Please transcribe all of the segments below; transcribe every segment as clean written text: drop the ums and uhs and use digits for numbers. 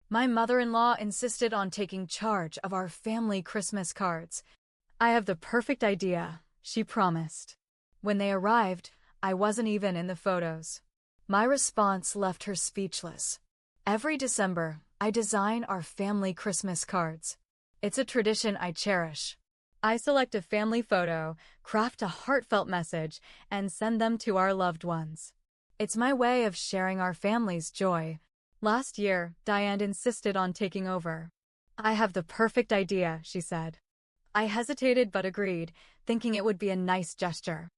My mother-in-law insisted on taking charge of our family Christmas cards. I have the perfect idea, she promised. When they arrived, I wasn't even in the photos. My response left her speechless. Every December, I design our family Christmas cards. It's a tradition I cherish. I select a family photo, craft a heartfelt message, and send them to our loved ones. It's my way of sharing our family's joy. Last year, Diane insisted on taking over. I have the perfect idea, she said. I hesitated but agreed, thinking it would be a nice gesture.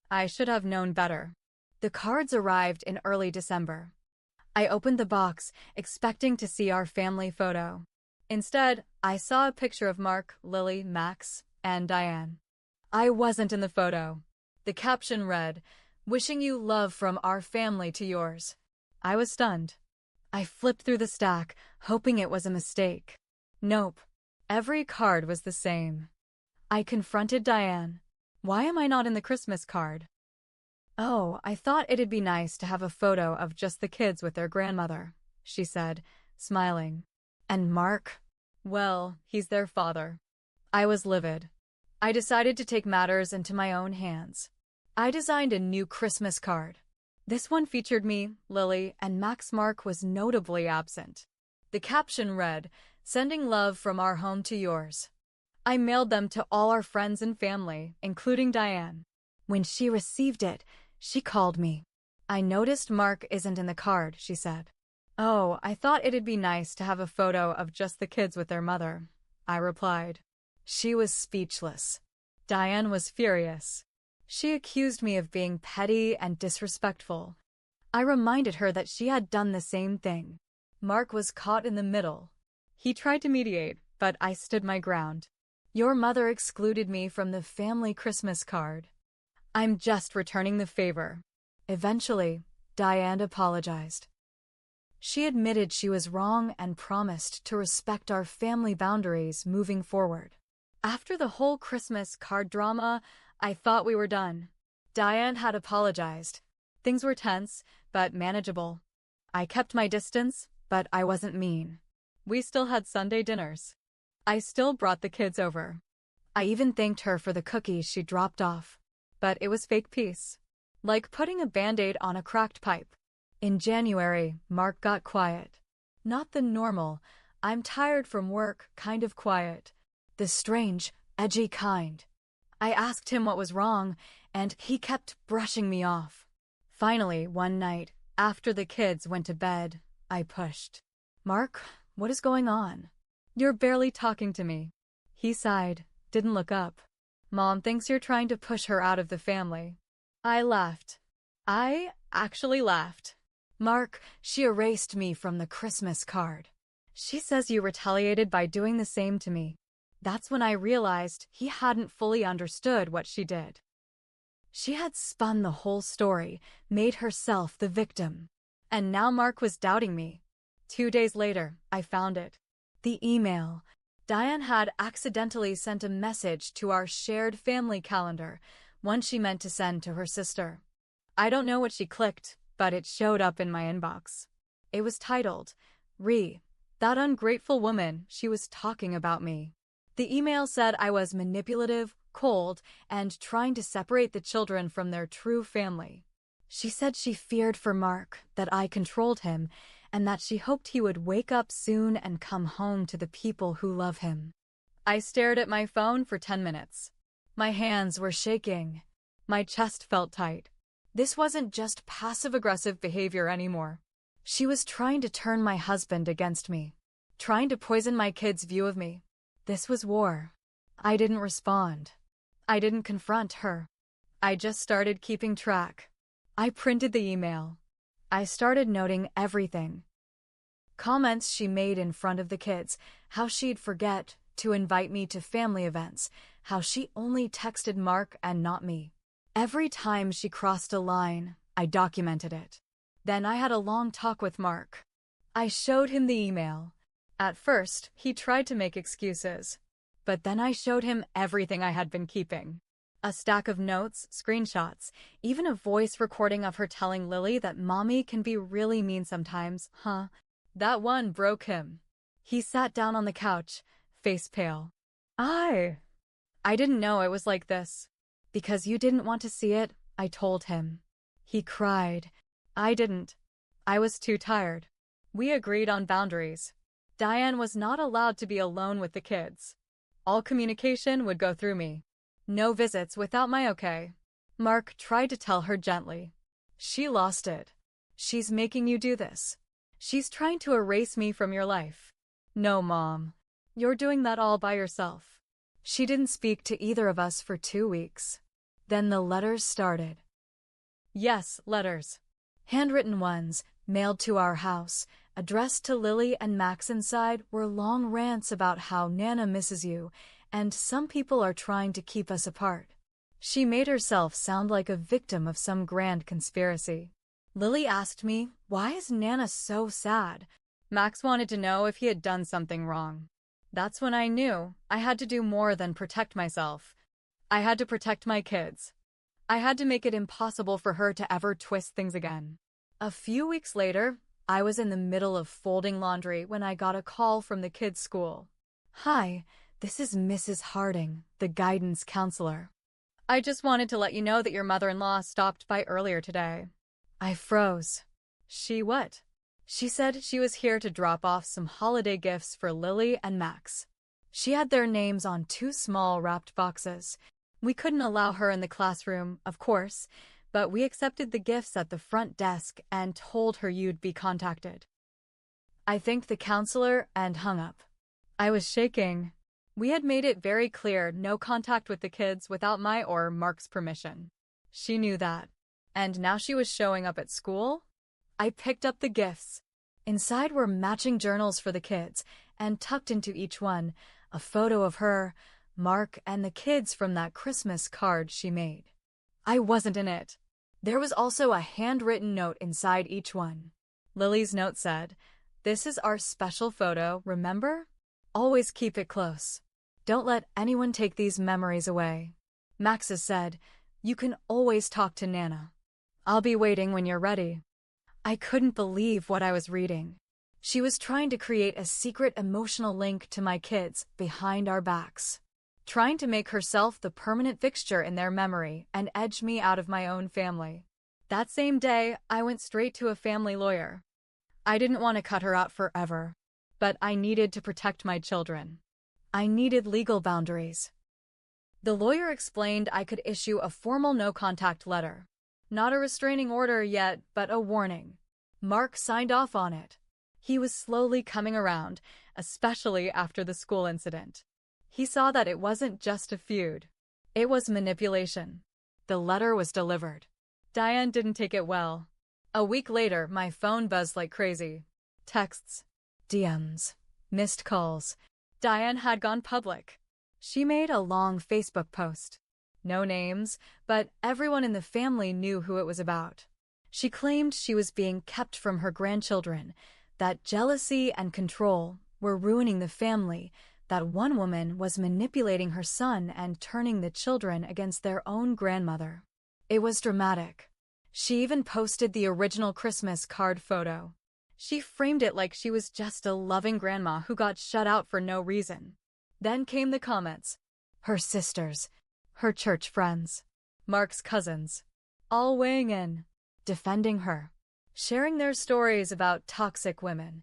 I should have known better. The cards arrived in early December. I opened the box, expecting to see our family photo. Instead, I saw a picture of Mark, Lily, Max, and Diane. I wasn't in the photo. The caption read, "Wishing you love from our family to yours." I was stunned. I flipped through the stack, hoping it was a mistake. Nope. Every card was the same. I confronted Diane. Why am I not in the Christmas card? Oh, I thought it'd be nice to have a photo of just the kids with their grandmother, she said, smiling. And Mark? Well, he's their father. I was livid. I decided to take matters into my own hands. I designed a new Christmas card. This one featured me, Lily, and Max. Mark was notably absent. The caption read, "Sending love from our home to yours." I mailed them to all our friends and family, including Diane. When she received it, she called me. "I noticed Mark isn't in the card," she said. "Oh, I thought it'd be nice to have a photo of just the kids with their mother," I replied. She was speechless. Diane was furious. She accused me of being petty and disrespectful. I reminded her that she had done the same thing. Mark was caught in the middle. He tried to mediate, but I stood my ground. "Your mother excluded me from the family Christmas card. I'm just returning the favor." Eventually, Diane apologized. She admitted she was wrong and promised to respect our family boundaries moving forward. After the whole Christmas card drama, I thought we were done. Diane had apologized. Things were tense, but manageable. I kept my distance, but I wasn't mean. We still had Sunday dinners. I still brought the kids over. I even thanked her for the cookies she dropped off. But it was fake peace. Like putting a Band-Aid on a cracked pipe. In January, Mark got quiet. Not the normal, "I'm tired from work" kind of quiet. The strange, edgy kind. I asked him what was wrong, and he kept brushing me off. Finally, one night, after the kids went to bed, I pushed. "Mark, what is going on? You're barely talking to me." He sighed, didn't look up. "Mom thinks you're trying to push her out of the family." I laughed. I actually laughed. "Mark, she erased me from the Christmas card. She says you retaliated by doing the same to me." That's when I realized he hadn't fully understood what she did. She had spun the whole story, made herself the victim. And now Mark was doubting me. 2 days later, I found it. The email. Diane had accidentally sent a message to our shared family calendar, one she meant to send to her sister. I don't know what she clicked, but it showed up in my inbox. It was titled, "That ungrateful woman, she was talking about me." The email said I was manipulative, cold, and trying to separate the children from their true family. She said she feared for Mark, that I controlled him, and that she hoped he would wake up soon and come home to the people who love him. I stared at my phone for 10 minutes. My hands were shaking. My chest felt tight. This wasn't just passive-aggressive behavior anymore. She was trying to turn my husband against me, trying to poison my kids' view of me. This was war. I didn't respond. I didn't confront her. I just started keeping track. I printed the email. I started noting everything. Comments she made in front of the kids, how she'd forget to invite me to family events, how she only texted Mark and not me. Every time she crossed a line, I documented it. Then I had a long talk with Mark. I showed him the email. At first, he tried to make excuses. But then I showed him everything I had been keeping. A stack of notes, screenshots, even a voice recording of her telling Lily that mommy can be really mean sometimes, huh? That one broke him. He sat down on the couch, face pale. I didn't know it was like this. Because you didn't want to see it, I told him. He cried. I didn't. I was too tired. We agreed on boundaries. Diane was not allowed to be alone with the kids. All communication would go through me. No visits without my okay. Mark tried to tell her gently. She lost it. She's making you do this. She's trying to erase me from your life. No, Mom. You're doing that all by yourself. She didn't speak to either of us for 2 weeks. Then the letters started. Yes, letters. Handwritten ones, mailed to our house, addressed to Lily and Max. Inside were long rants about how Nana misses you, and some people are trying to keep us apart. She made herself sound like a victim of some grand conspiracy. Lily asked me, why is Nana so sad? Max wanted to know if he had done something wrong. That's when I knew I had to do more than protect myself. I had to protect my kids. I had to make it impossible for her to ever twist things again. A few weeks later, I was in the middle of folding laundry when I got a call from the kids' school. Hi, this is Mrs. Harding, the guidance counselor. I just wanted to let you know that your mother-in-law stopped by earlier today. I froze. She what? She said she was here to drop off some holiday gifts for Lily and Max. She had their names on 2 small wrapped boxes. We couldn't allow her in the classroom, of course, but we accepted the gifts at the front desk and told her you'd be contacted. I thanked the counselor and hung up. I was shaking. We had made it very clear no contact with the kids without my or Mark's permission. She knew that. And now she was showing up at school? I picked up the gifts. Inside were matching journals for the kids, and tucked into each one, a photo of her, Mark, and the kids from that Christmas card she made. I wasn't in it. There was also a handwritten note inside each one. Lily's note said, "This is our special photo, remember? Always keep it close. Don't let anyone take these memories away." Max's said, "You can always talk to Nana. I'll be waiting when you're ready." I couldn't believe what I was reading. She was trying to create a secret emotional link to my kids behind our backs. Trying to make herself the permanent fixture in their memory and edge me out of my own family. That same day, I went straight to a family lawyer. I didn't want to cut her out forever, but I needed to protect my children. I needed legal boundaries. The lawyer explained I could issue a formal no-contact letter. Not a restraining order yet, but a warning. Mark signed off on it. He was slowly coming around, especially after the school incident. He saw that it wasn't just a feud. It was manipulation. The letter was delivered. Diane didn't take it well. A week later, my phone buzzed like crazy. Texts, DMs, missed calls. Diane had gone public. She made a long Facebook post. No names, but everyone in the family knew who it was about. She claimed she was being kept from her grandchildren, that jealousy and control were ruining the family, that one woman was manipulating her son and turning the children against their own grandmother. It was dramatic. She even posted the original Christmas card photo. She framed it like she was just a loving grandma who got shut out for no reason. Then came the comments. Her sisters, her church friends, Mark's cousins, all weighing in, defending her, sharing their stories about toxic women.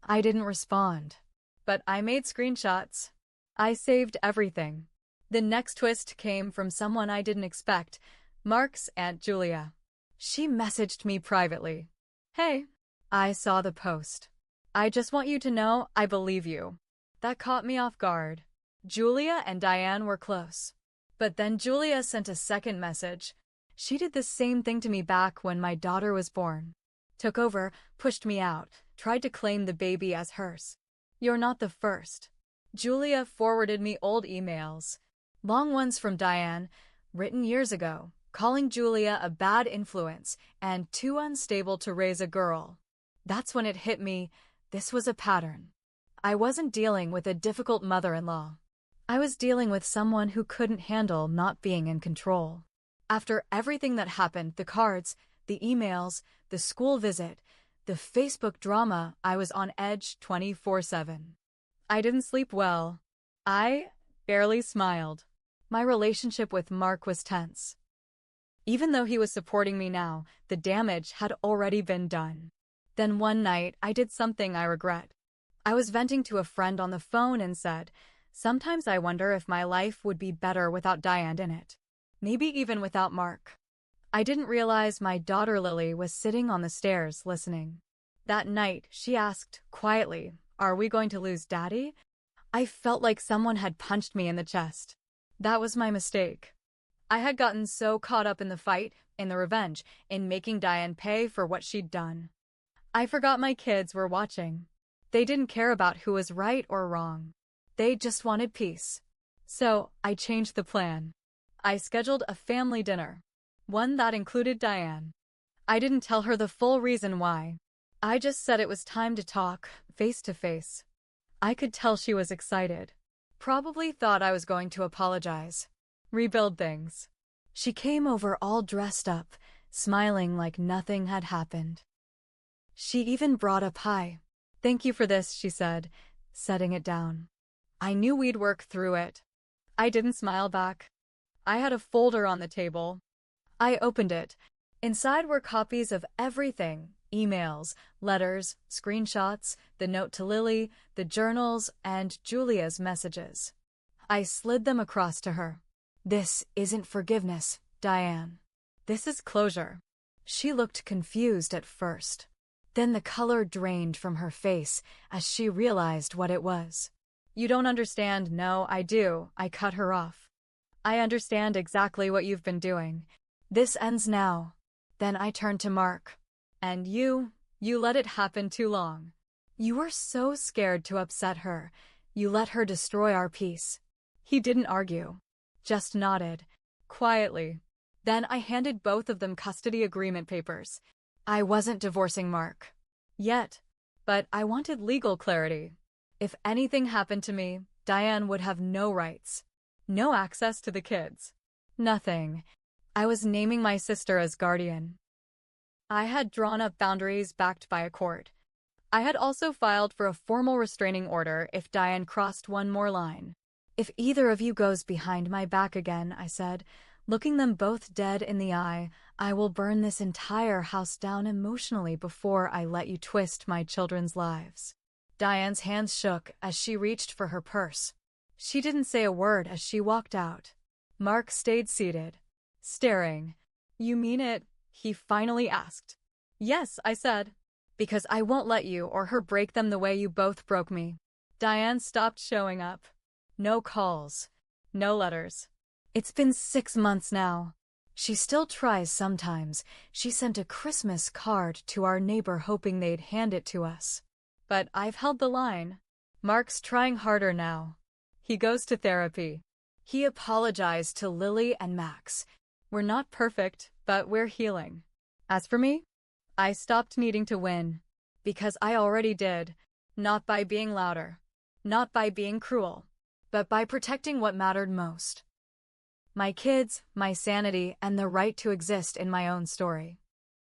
I didn't respond, but I made screenshots. I saved everything. The next twist came from someone I didn't expect, Mark's Aunt Julia. She messaged me privately. "Hey, I saw the post. I just want you to know I believe you." That caught me off guard. Julia and Diane were close. But then Julia sent a second message. She did the same thing to me back when my daughter was born. Took over, pushed me out, tried to claim the baby as hers. "You're not the first." Julia forwarded me old emails. Long ones from Diane, written years ago, calling Julia a bad influence and too unstable to raise a girl. That's when it hit me, this was a pattern. I wasn't dealing with a difficult mother-in-law. I was dealing with someone who couldn't handle not being in control. After everything that happened, the cards, the emails, the school visit, The Facebook drama, I was on edge 24/7. I didn't sleep well. I barely smiled. My relationship with Mark was tense. Even though he was supporting me now, the damage had already been done. Then one night, I did something I regret. I was venting to a friend on the phone and said, "Sometimes I wonder if my life would be better without Diane in it. Maybe even without Mark." I didn't realize my daughter Lily was sitting on the stairs listening. That night, she asked, quietly, "Are we going to lose Daddy?" I felt like someone had punched me in the chest. That was my mistake. I had gotten so caught up in the fight, in the revenge, in making Diane pay for what she'd done. I forgot my kids were watching. They didn't care about who was right or wrong. They just wanted peace. So, I changed the plan. I scheduled a family dinner. One that included Diane. I didn't tell her the full reason why. I just said it was time to talk, face to face. I could tell she was excited. Probably thought I was going to apologize. Rebuild things. She came over all dressed up, smiling like nothing had happened. She even brought a pie. "Thank you for this," she said, setting it down. I knew we'd work through it. I didn't smile back. I had a folder on the table. I opened it. Inside were copies of everything: emails, letters, screenshots, the note to Lily, the journals, and Julia's messages. I slid them across to her. "This isn't forgiveness, Diane. This is closure." She looked confused at first. Then the color drained from her face as she realized what it was. "You don't understand." "No, I do," I cut her off. "I understand exactly what you've been doing. This ends now." Then I turned to Mark. "And you let it happen too long. You were so scared to upset her. You let her destroy our peace." He didn't argue. Just nodded. Quietly. Then I handed both of them custody agreement papers. I wasn't divorcing Mark. Yet. But I wanted legal clarity. If anything happened to me, Diane would have no rights. No access to the kids. Nothing. I was naming my sister as guardian. I had drawn up boundaries backed by a court. I had also filed for a formal restraining order if Diane crossed one more line. "If either of you goes behind my back again," I said, looking them both dead in the eye, "I will burn this entire house down emotionally before I let you twist my children's lives." Diane's hands shook as she reached for her purse. She didn't say a word as she walked out. Mark stayed seated, staring. "You mean it?" he finally asked. "Yes," I said. "Because I won't let you or her break them the way you both broke me." Diane stopped showing up. No calls. No letters. It's been 6 months now. She still tries sometimes. She sent a Christmas card to our neighbor hoping they'd hand it to us. But I've held the line. Mark's trying harder now. He goes to therapy. He apologized to Lily and Max. We're not perfect, but we're healing. As for me, I stopped needing to win. Because I already did. Not by being louder. Not by being cruel. But by protecting what mattered most. My kids, my sanity, and the right to exist in my own story.